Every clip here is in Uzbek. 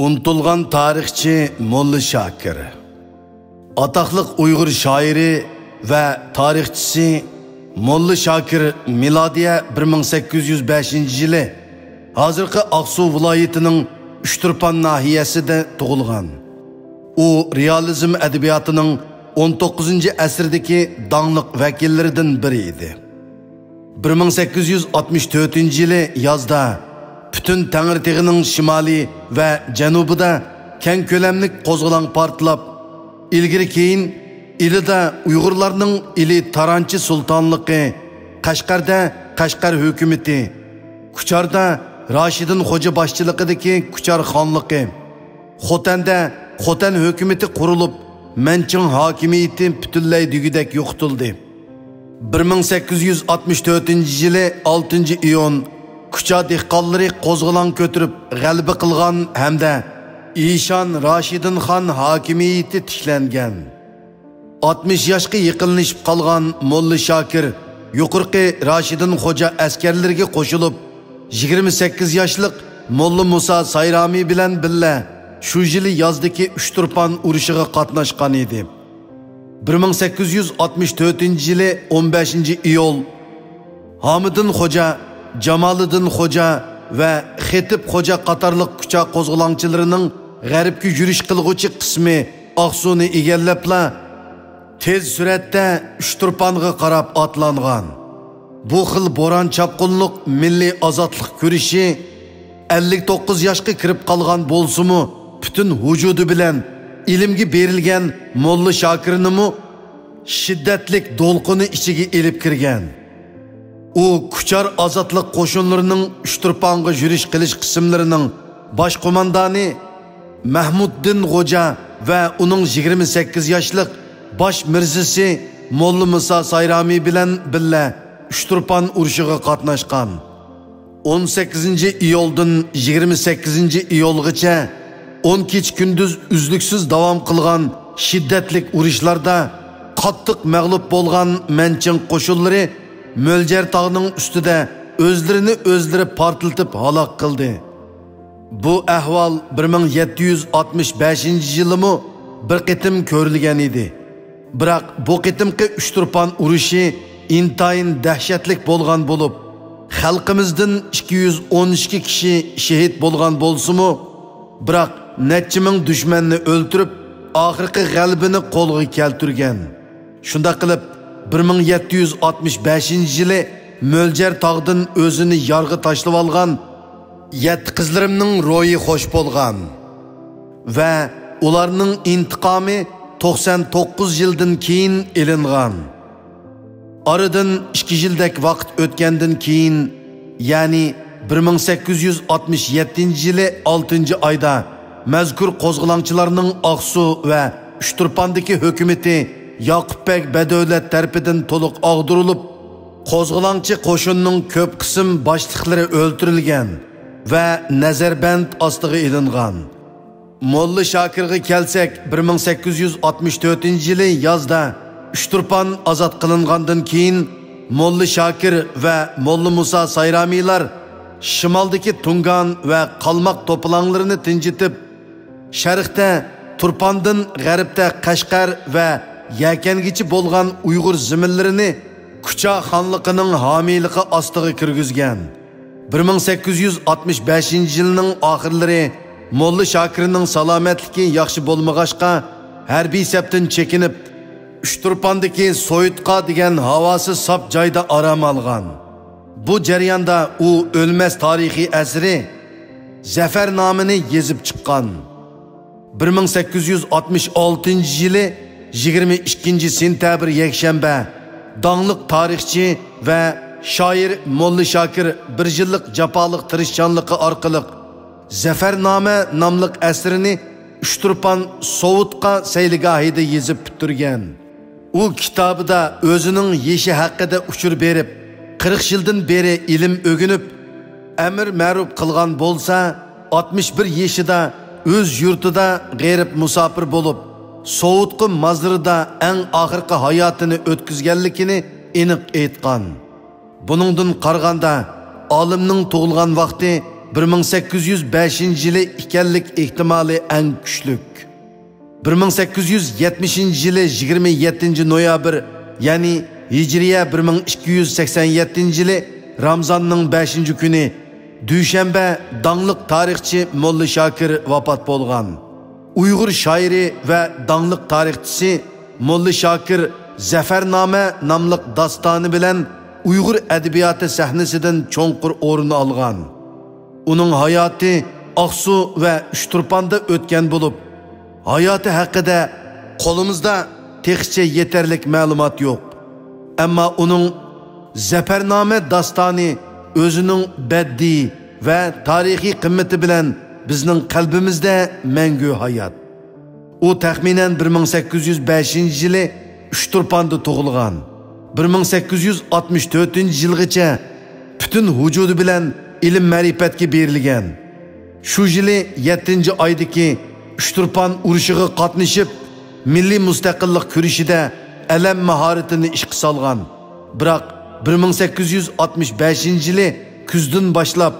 Unutilgan tarixchi Molla Shakir. Ataqliq Uyg'ur shoiri va tarixchisi Molla Shakir milodiya 1805-yili hozirgi Aqsu viloyatining Uchturpan nahiyasida tug'ilgan. U realizm adabiyotining 19-asrdagi donliq vakillaridan biri edi. 1864-yili yozda bütün Tangirteg'ining shimoliy va janubida keng ko'lamlik qo'zg'olon portlab, ilgari keyin ilida Uyg'urlarning ili Taranchi sultonligi, Qashqarda Qashqar hukumati, Kucharda Rashidin Xo'ja boshchiligidagi Kuchar xonligi, Xotanda Xotan hukumati qurilib, Manching hokimiyati butunlay degudek yo'qotildi. 1864-yili 6-iyun Kucha dehqonlari qo'zg'olon ko'tirib g'alaba qilgan hamda Ishon Rashidin xon hokimiyati tiklangan. 60 yoshga yaqinlashib qolgan Molla Shakir yuqorqi Rashidin Xo'ja askarlariga qo'shilib 28 yoshlik Molla Musa Sayrami bilan billa shu yili yozdagi Uchturpan urushiga qatnashgan edi. 1864-yili 15-iyul Hamidin Xo'ja, Jamoliddin Xo'ja va Xetib Xo'ja qatorliq kucha qo'zg'olonchilarining g'arbga yurish qilg'uchi qismi Aqsuni egallabla tez suratda Uchturpanga qarab otlangan. Bu xil bo'ron chapqunliq milliy ozodlik ko'rishi 59 yoshga kirib qolgan bo'lsa-mu, butun vujudi bilan ilmga berilgan Molla Shakirni shiddatlik do'lqini ichiga elib kirgan. U Kuchar ozodlik qo'shinlarining Uchturpanga yurish qilish qismlarining bosh qo'mondoni Mahmuddin Xo'ja va uning 28 yoshlik bosh mirzisi Molla Musa Sayrami bilan billa Uchturpan urushiga qatnashgan. 18-iyuldan 28-iyulgacha 10 kech kunduz uzluksiz davom qilgan shiddatlik urushlarda qattiq mag'lub bo'lgan Manching qo'shinlari Mo'ljar tog'ining ustida o'zlari portlatib halok qildi. Bu ahvol 1765-yilimi bir qitim ko'rilgan edi. Biroq bu qitimki Uchturpan urushi intayin dahshatlik bo'lgan bo'lib, xalqimizdan 212 kishi shahid bo'lgan bo'lsa-mu, biroq necha ming dushmanni o'ltirib, oxirgi g'alabani qo'lga keltirgan. Shunda qilib 1765-yili Mo'ljar tog'dan o'zini yarg'i tashlab olgan 7 qizlarimning ro'yi xo'sh bo'lgan va ularning intiqomi 99 yildan keyin ilingan. Aradan 2 yildak vaqt o'tgandan keyin, ya'ni 1867-yili 6-oyda mazkur qo'zg'olonchilarning Aqsu va Uchturpandagi hukumati Yoqubbek Badavlat tarafidan to'liq og'dirilib, qo'zg'olonchi qo'shinning ko'p qism boshliqlari o'ldirilgan va nazarband ostiga ilingan. Molla Shakirga kelsak, 1864-yili yozda Uchturpan ozod qilingandan keyin Molla Shakir va Molla Musa Sayramilar shimoldagi Tungan va Qalmoq to'polonlarini tinchitib, sharqda Turpandan g'arbda Qashqar va Yakangichi bo'lgan Uyg'ur ziminlarini Kucha xonligining homiyligi ostiga kirgizgan. 1865-yilning oxirlari Molla Shakirning salomatligi yaxshi bo'lmag'achqa harbiy sapdan chekinib, Uchturpandagi Soyutqa degan havosi sap joyda orom olgan. Bu jarayonda u o'lmas tarixiy asri Zafar nomini yezib chiqqan. 1866-yili 22-sentabr yakshanba donliq tarixchi va shoir Molla Shakir bir yillik jafoliq tirishchanligi orqali Zafarnoma nomli asrini Uchturpan Sovutqa sayligohida yezib bitirgan. U kitobida o'zining yeshi haqida uchur berib, 40 yildan beri ilm o'ginib, amr ma'ruf qilgan bo'lsa, 61 yoshida o'z yurtida g'arib musofir bo'lib, Sovutqi mazrida eng oxirgi hayotini o'tkazganligini aniq aytgan. Buningdan qaraganda olimning tug'ilgan vaqti 1805-yili ekanlik ehtimoli eng kuchlik. 1870-yili 27 noyabr, ya'ni Hijriya 1287-yili Ramzonning 5-kuni dushanba dangliq tarixchi Molla Shokir vafot bo'lgan. Uyg'ur shoiri va dangliq tarixchisi Molla Shokir Zafarnoma nomli dostoni bilan Uyg'ur adabiyoti sahnasidan cho'nqur o'rin olgan. Uning hayoti Oqsu va Uchturponda o'tgan bo'lib, hayoti haqida qo'limizda textcha yetarlik ma'lumot yo'q. Ammo uning Zafarnoma dostoni o'zining baddiy va tarixiy qimmati bilan bizning qalbimizda mangu hayot. U taxminan 1805-yili Uchturponda tug'ilgan. 1864-yilgacha butun vujudi bilan ilm ma'rifatga berilgan. Shu yili 7-oydagi Uchturpon urushiga qatnashib, milliy mustaqillik kurashida alam mahoratini ishga solgan. Biroq 1865-yili kuzdan boshlab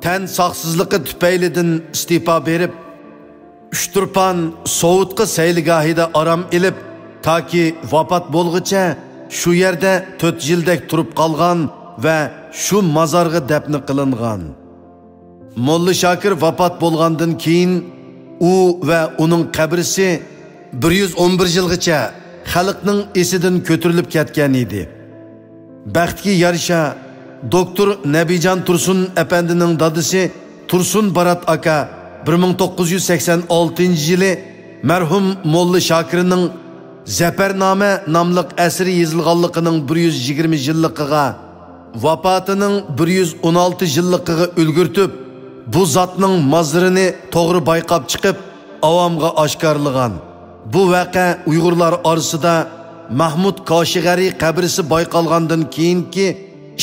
tan sog'sizligi tufaylidan istifa berib, Uchturpon Sovutqi sayligohida orom ilib, toki vafot bo'lguncha shu yerda 4 yildak turib qolgan va shu mozorga dafn qilingan. Molla Shokir vafot bo'lgandan keyin u va uning qabrisi 111 yilgacha xalqning esidan ko'tarilib ketgan edi. Baxtga yarasha doktor Nabijon Tursun apandining dadisi Tursun Barat aka 1986-yili marhum Molla Shokirning Zafarnoma nomli asri yozilganligining 120 yilligiga, vafotining 116 yilligiga ulgurtib, bu zotning mazrini to'g'ri bayqab chiqib, avomga oshkorlagan. Bu voqea Uyg'urlar orasida Mahmud Koshig'ari qabrisi bayqalgandan keyingi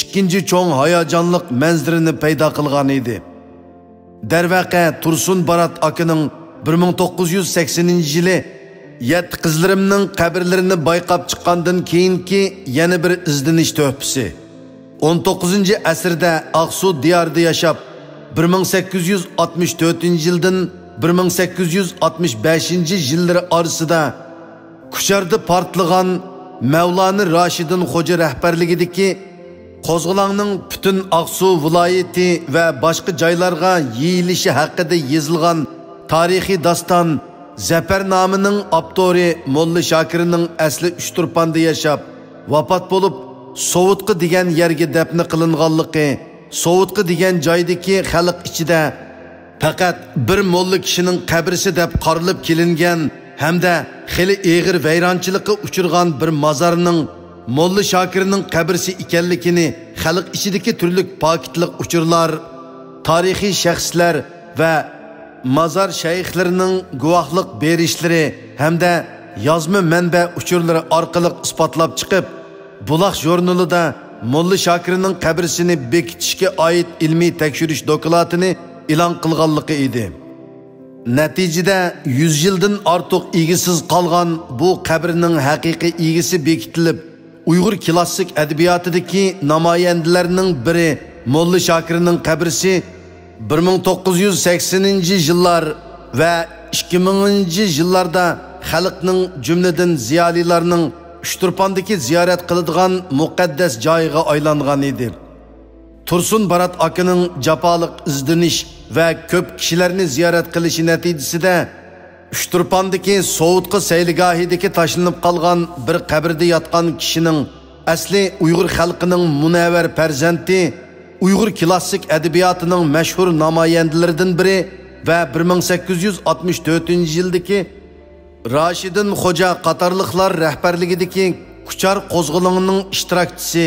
ikkinchi cho'ng hayajonliq manzirini paydo qilgan edi. Darvaqa Tursun Barat akaning 1980-yili yet qizlarimning qabrlarini bayqab chiqqandan keyingi yana bir izdinish to'hfasi. 19-asrda Aqsu diyorida yashab, 1864-yildan 1865-yillar orasida Kusharda portlagan Mavloni Rashidin Xo'ja rahbarligidagi Qo'zg'olonning butun Aqsu viloyati va boshqa joylarga yeyilishi haqida yozilgan tarixiy doston Zafarnomining avtori Molla Shokirning asli Uchturponda yashab, vafot bo'lib, Sovutqi degan yerga dafn qilinganligi, Sovutqi degan joydagi xalq ichida faqat bir molla kishining qabrisi deb qarilib kelingan hamda xili eg'ir vayronchilikka uchirgan bir mozorning Molla Shokirning qabrisi ekanligini xalq ichidagi turli pokitlik uchurlar, tarixiy shaxslar va mazar shayxlarining guvohlik berishlari hamda yozma manba uchurlari orqali isbotlab chiqib, Buloq jurnalida Molla Shokirning qabrisini bekitishga oid ilmiy tekshirish dokladini e'lon qilganligi edi. Natijada 100 yildan ortiq egisiz qolgan bu qabrning haqiqiy egisi bekitilib, Uyg'ur klassik adabiyotidagi namoyandalarning biri Molla Shokirning qabrisi 1980-yillar va 2000-yillarda xalqning jumladan ziyolilarning Uchturpondagi ziyorat qiladigan muqaddas joyiga aylangan edi. Tursun Barat akaning jafoliq izdinish va ko'p kishilarni ziyorat qilishi natijasida Uchturpondagi Sovutqi sayligohidagi tashlanib qolgan bir qabrda yotgan kishining asli Uyg'ur xalqining munavvar farzandi, Uyg'ur klassik adabiyotining mashhur namoyandalaridan biri va 1864-yildagi Rashidin Xo'ja qatorliqlar rahbarligidagi Kuchar qo'zg'olonining ishtirokchisi,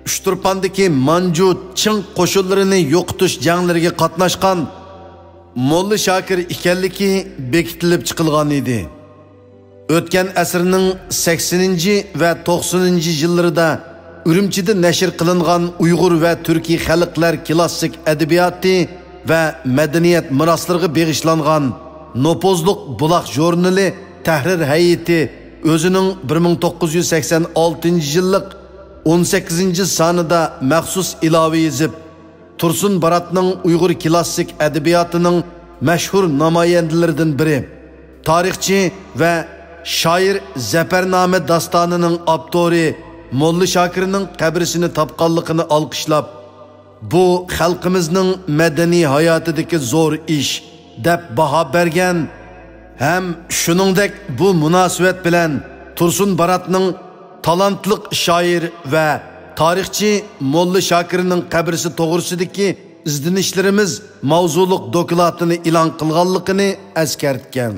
Uchturpondagi Manju Ching qo'shinlarini yo'qotish janglariga qatnashgan Molla Shokir ekanligi bekitilib chiqilgan edi. O'tgan asrning 80 va 90 yillarida Urumchida nashr qilingan Uyg'ur va turkiy xalqlar klassik adabiyoti va madaniyat meroslariga bag'ishlangan Nopozliq Buloq jurnali tahrir hay'ati o'zining 1986-yillik 18-sonida maxsus ilova yozib, Tursun Baratning Uyg'ur klassik adabiyatining mashhur namoyandalaridan biri, tarixchi va shoir Zafarnoma dastonining avtori Molla Shokirning qabrisini topganligini olqishlab, bu xalqimizning madaniy hayotidagi zo'r ish deb baho bergan ham shuningdek bu munosabat bilan Tursun Baratning talantli shoir va tarixchi Molla Shokirning qabrisi to'g'risidagi izlanishlarimiz mavzuliq dokladini e'lon qilganligini eskartgan.